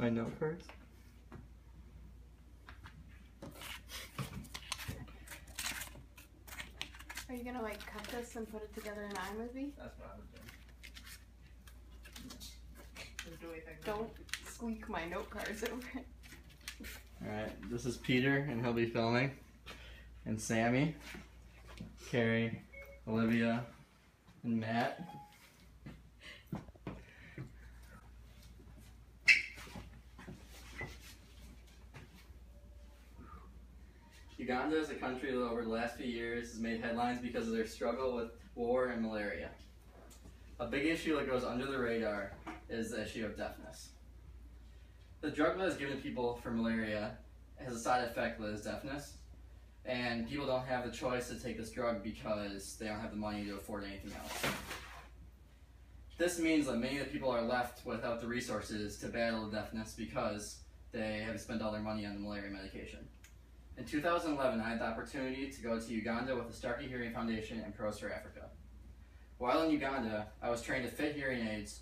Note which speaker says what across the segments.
Speaker 1: My note cards.
Speaker 2: Are you gonna like cut this and put it together in iMovie?
Speaker 1: That's what I would do.
Speaker 2: Don't squeak my note cards over it.
Speaker 1: Alright, this is Peter, and he'll be filming. And Sammy, Carrie, Olivia, and Matt. Uganda is a country that over the last few years has made headlines because of their struggle with war and malaria. A big issue that goes under the radar is the issue of deafness. The drug that is given to people for malaria has a side effect that is deafness, and people don't have the choice to take this drug because they don't have the money to afford anything else. This means that many of the people are left without the resources to battle the deafness because they have spent all their money on the malaria medication. In 2011, I had the opportunity to go to Uganda with the Starkey Hearing Foundation and Pros for Africa. While in Uganda, I was trained to fit hearing aids.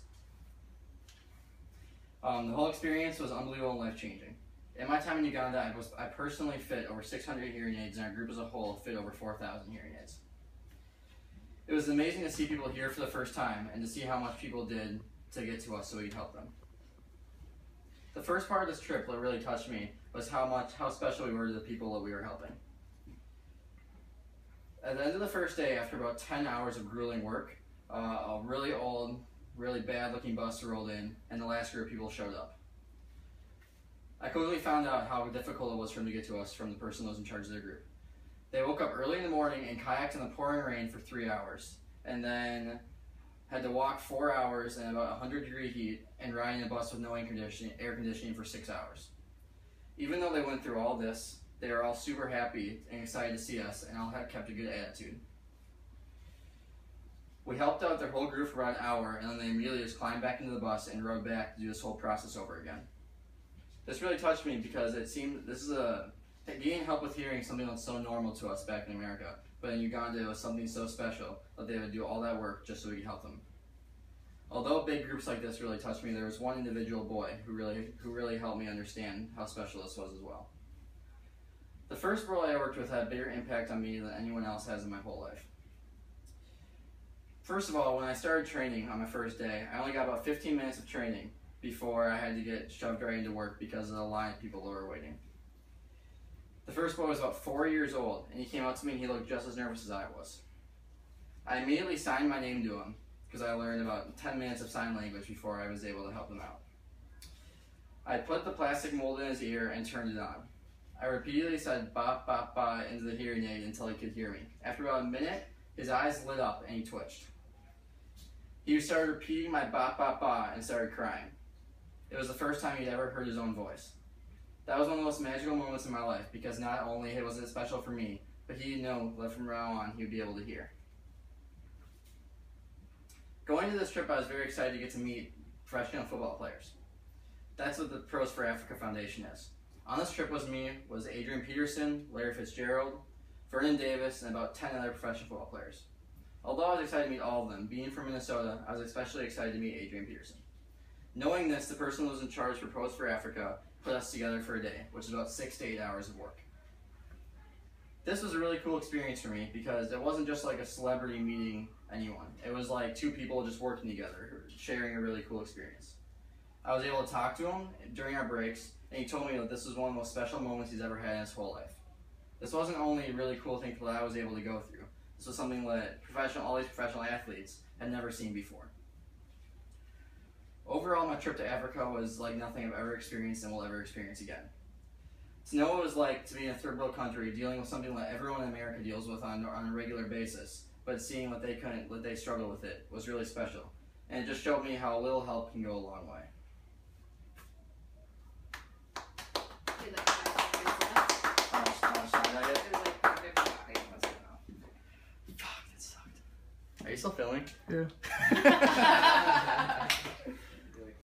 Speaker 1: The whole experience was unbelievable and life-changing. In my time in Uganda, I personally fit over 600 hearing aids, and our group as a whole fit over 4,000 hearing aids. It was amazing to see people hear for the first time and to see how much people did to get to us so we could help them. The first part of this trip that really touched me was how special we were to the people that we were helping. At the end of the first day, after about 10 hours of grueling work, a really old, really bad looking bus rolled in, and the last group of people showed up. I quickly found out how difficult it was for them to get to us from the person that was in charge of their group. They woke up early in the morning and kayaked in the pouring rain for 3 hours, and then had to walk 4 hours in about 100-degree heat and ride in a bus with no air conditioning for 6 hours. Even though they went through all this, they were all super happy and excited to see us, and all had kept a good attitude. We helped out their whole group for about an hour, and then they immediately just climbed back into the bus and rode back to do this whole process over again. This really touched me because it seemed getting help with hearing is something that's so normal to us back in America, but in Uganda it was something so special that they would do all that work just so we could help them. Although big groups like this really touched me, there was one individual boy who really helped me understand how special this was as well. The first boy I worked with had a bigger impact on me than anyone else has in my whole life. First of all, when I started training on my first day, I only got about 15 minutes of training before I had to get shoved right into work because of the line of people that were waiting. The first boy was about 4 years old, and he came up to me and he looked just as nervous as I was. I immediately signed my name to him because I learned about 10 minutes of sign language before I was able to help him out. I put the plastic mold in his ear and turned it on. I repeatedly said ba ba ba into the hearing aid until he could hear me. After about a minute, his eyes lit up and he twitched. He started repeating my ba ba ba and started crying. It was the first time he'd ever heard his own voice. That was one of the most magical moments in my life because not only was it special for me, but he knew that from now on he would be able to hear. Going to this trip, I was very excited to get to meet professional football players. That's what the Pros for Africa Foundation is. On this trip with me was Adrian Peterson, Larry Fitzgerald, Vernon Davis, and about 10 other professional football players. Although I was excited to meet all of them, being from Minnesota, I was especially excited to meet Adrian Peterson. Knowing this, the person who was in charge for Pros for Africa put us together for a day, which is about 6 to 8 hours of work. This was a really cool experience for me because it wasn't just like a celebrity meeting anyone. It was like two people just working together, sharing a really cool experience. I was able to talk to him during our breaks, and he told me that this was one of the most special moments he's ever had in his whole life. This wasn't only a really cool thing that I was able to go through. This was something that all these professional athletes had never seen before. Overall, my trip to Africa was like nothing I've ever experienced and will ever experience again. To know what it was like to be in a third world country dealing with something that everyone in America deals with on a regular basis, but seeing that they struggle with it was really special. And it just showed me how a little help can go a long way. Are you still filming?
Speaker 3: Yeah.